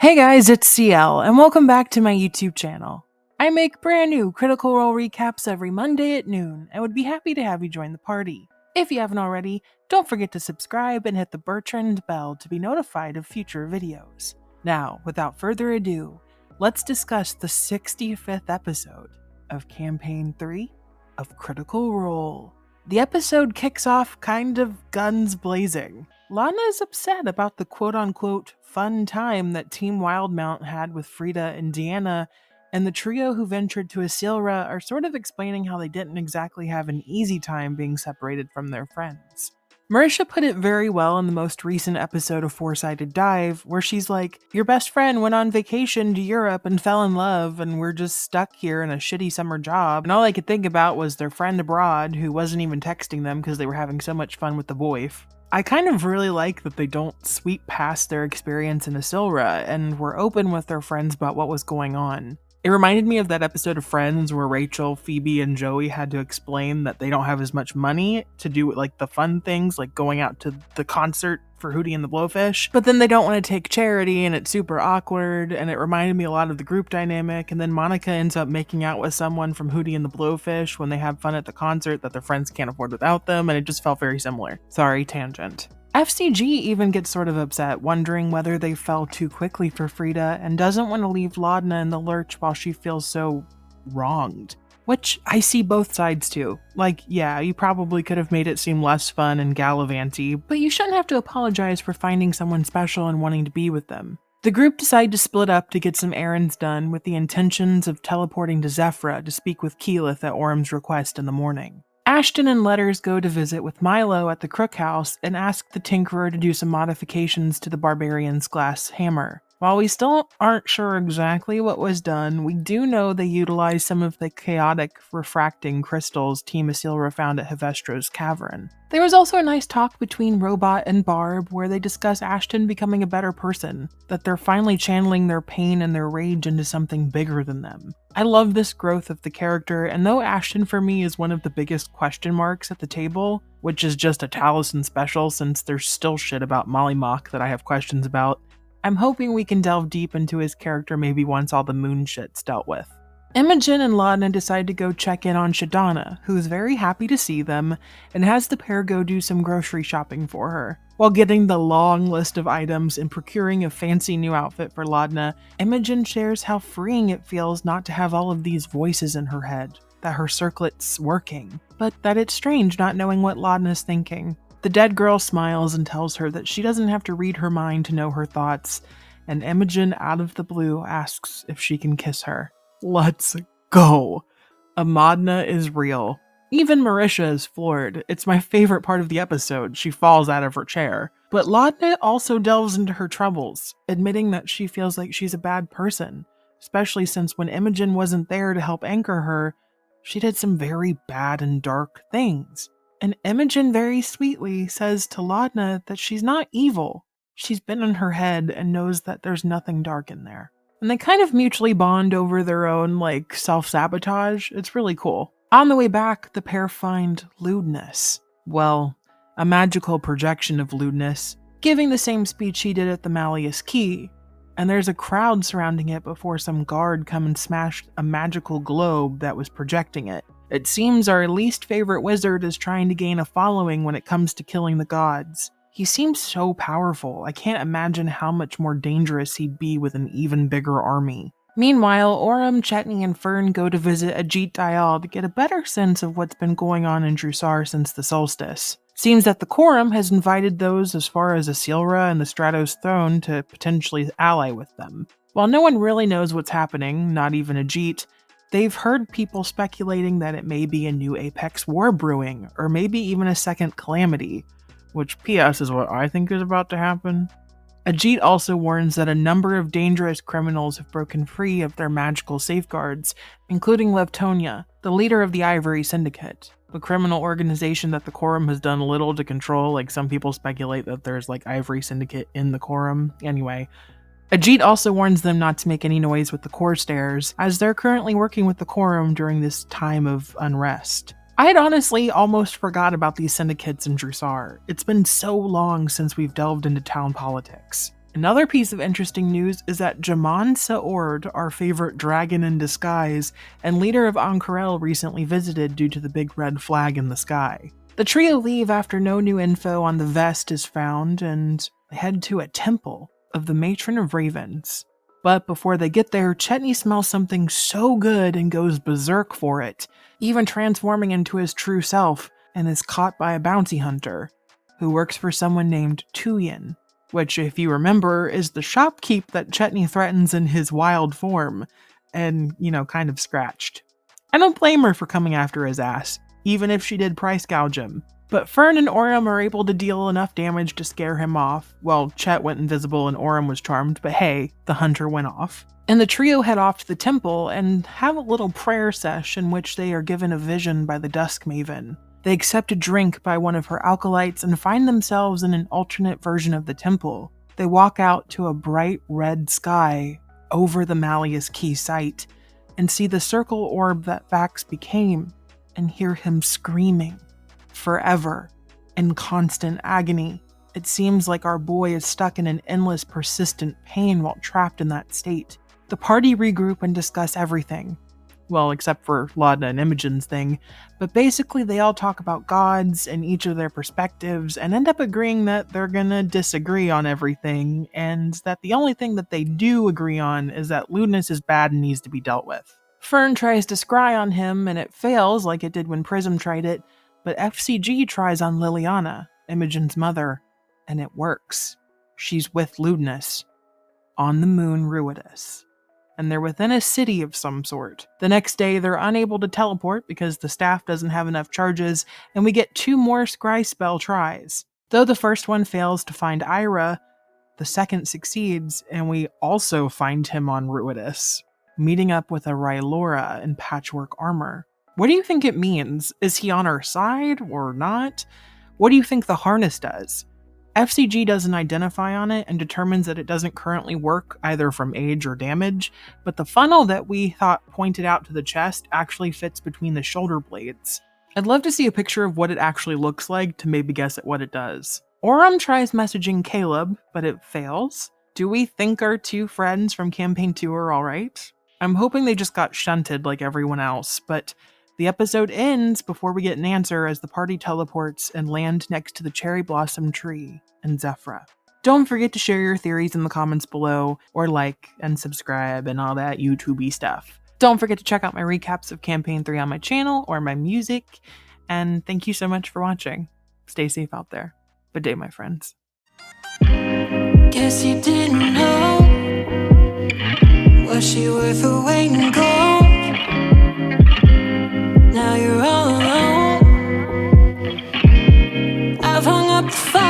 Hey guys, it's CL, and welcome back to my YouTube channel. I make brand new Critical Role recaps every Monday at noon, and would be happy to have you join the party. If you haven't already, don't forget to subscribe and hit the Bertrand bell to be notified of future videos. Now, without further ado, let's discuss the 65th episode of Campaign 3 of Critical Role. The episode kicks off kind of guns blazing. Lana is upset about the quote-unquote fun time that Team Wildmount had with Frida and Deanna, and the trio who ventured to Asilra are sort of explaining how they didn't exactly have an easy time being separated from their friends. Marisha put it very well in the most recent episode of Four-Sided Dive, where she's like, your best friend went on vacation to Europe and fell in love, and we're just stuck here in a shitty summer job, and all I could think about was their friend abroad who wasn't even texting them because they were having so much fun with the voice. I kind of really like that they don't sweep past their experience in Asilra and were open with their friends about what was going on. It reminded me of that episode of Friends where Rachel, Phoebe, and Joey had to explain that they don't have as much money to do like the fun things like going out to the concert for Hootie and the Blowfish, but then they don't want to take charity and it's super awkward, and it reminded me a lot of the group dynamic, and then Monica ends up making out with someone from Hootie and the Blowfish when they have fun at the concert that their friends can't afford without them, and it just felt very similar. Sorry, tangent. FCG even gets sort of upset, wondering whether they fell too quickly for Frida, and doesn't want to leave Laudna in the lurch while she feels so wronged. Which I see both sides too. Like, yeah, you probably could have made it seem less fun and gallivanty, but you shouldn't have to apologize for finding someone special and wanting to be with them. The group decide to split up to get some errands done with the intentions of teleporting to Zephyra to speak with Keyleth at Orm's request in the morning. Ashton and Letters go to visit with Milo at the Crook House and ask the Tinkerer to do some modifications to the Barbarian's glass hammer. While we still aren't sure exactly what was done, we do know they utilized some of the chaotic refracting crystals Team Asilra found at Hevestro's cavern. There was also a nice talk between Robot and Barb where they discuss Ashton becoming a better person, that they're finally channeling their pain and their rage into something bigger than them. I love this growth of the character, and though Ashton for me is one of the biggest question marks at the table, which is just a Taliesin special since there's still shit about Mollymauk that I have questions about, I'm hoping we can delve deep into his character maybe once all the moon shit's dealt with. Imogen and Laudna decide to go check in on Shadana, who is very happy to see them, and has the pair go do some grocery shopping for her. While getting the long list of items and procuring a fancy new outfit for Laudna, Imogen shares how freeing it feels not to have all of these voices in her head, that her circlet's working, but that it's strange not knowing what Laudna's thinking. The dead girl smiles and tells her that she doesn't have to read her mind to know her thoughts, and Imogen, out of the blue, asks if she can kiss her. Let's go! Amadna is real. Even Marisha is floored. It's my favorite part of the episode. She falls out of her chair. But Laudna also delves into her troubles, admitting that she feels like she's a bad person, especially since when Imogen wasn't there to help anchor her, she did some very bad and dark things. And Imogen very sweetly says to Laudna that she's not evil. She's been in her head and knows that there's nothing dark in there. And they kind of mutually bond over their own, self-sabotage. It's really cool. On the way back, the pair find lewdness. Well, a magical projection of lewdness, giving the same speech he did at the Malleus Key. And there's a crowd surrounding it before some guard come and smashed a magical globe that was projecting it. It seems our least favorite wizard is trying to gain a following when it comes to killing the gods. He seems so powerful, I can't imagine how much more dangerous he'd be with an even bigger army. Meanwhile, Orm, Chetney, and Fern go to visit Ajit Dayal to get a better sense of what's been going on in Drusar since the solstice. Seems that the Quorum has invited those as far as Asilra and the Stratos throne to potentially ally with them. While no one really knows what's happening, not even Ajit, they've heard people speculating that it may be a new Apex war brewing, or maybe even a second Calamity, which PS is what I think is about to happen. Ajit also warns that a number of dangerous criminals have broken free of their magical safeguards, including Levtonia, the leader of the Ivory Syndicate, a criminal organization that the Quorum has done little to control. Some people speculate that there's Ivory Syndicate in the Quorum. Anyway, Ajit also warns them not to make any noise with the Core Stairs, as they're currently working with the Quorum during this time of unrest. I had honestly almost forgot about these syndicates in Drusar. It's been so long since we've delved into town politics. Another piece of interesting news is that Jaman Saord, our favorite dragon in disguise, and leader of Ankarel recently visited due to the big red flag in the sky. The trio leave after no new info on the vest is found and head to a temple of the Matron of Ravens. But before they get there, Chetney smells something so good and goes berserk for it, even transforming into his true self, and is caught by a bounty hunter, who works for someone named Tuyen, which, if you remember, is the shopkeep that Chetney threatens in his wild form, and, kind of scratched. I don't blame her for coming after his ass, even if she did price gouge him. But Fern and Orem are able to deal enough damage to scare him off. Well, Chet went invisible and Orem was charmed, but hey, the hunter went off. And the trio head off to the temple and have a little prayer sesh in which they are given a vision by the Dusk Maven. They accept a drink by one of her acolytes and find themselves in an alternate version of the temple. They walk out to a bright red sky over the Malleus Key site and see the circle orb that Vax became and hear him screaming. Forever, in constant agony. It seems like our boy is stuck in an endless, persistent pain while trapped in that state. The party regroup and discuss everything. Well, except for Laudna and Imogen's thing, but basically they all talk about gods and each of their perspectives and end up agreeing that they're gonna disagree on everything, and that the only thing that they do agree on is that lewdness is bad and needs to be dealt with. Fern tries to scry on him and it fails like it did when Prism tried it, but FCG tries on Liliana, Imogen's mother, and it works. She's with lewdness, on the moon Ruidus, and they're within a city of some sort. The next day, they're unable to teleport because the staff doesn't have enough charges, and we get 2 more scry spell tries. Though the first one fails to find Ira, the second succeeds, and we also find him on Ruidus, meeting up with a Rylora in patchwork armor. What do you think it means? Is he on our side or not? What do you think the harness does? FCG doesn't identify on it and determines that it doesn't currently work either from age or damage, but the funnel that we thought pointed out to the chest actually fits between the shoulder blades. I'd love to see a picture of what it actually looks like to maybe guess at what it does. Orem tries messaging Caleb, but it fails. Do we think our 2 friends from Campaign 2 are alright? I'm hoping they just got shunted like everyone else, but the episode ends before we get an answer as the party teleports and land next to the cherry blossom tree in Zephyra. Don't forget to share your theories in the comments below, or like and subscribe and all that YouTube-y stuff. Don't forget to check out my recaps of Campaign 3 on my channel or my music, and thank you so much for watching. Stay safe out there. Good day, my friends. Guess you didn't know. Was she worth her weight in gold? Now you're all alone. I've hung up the phone.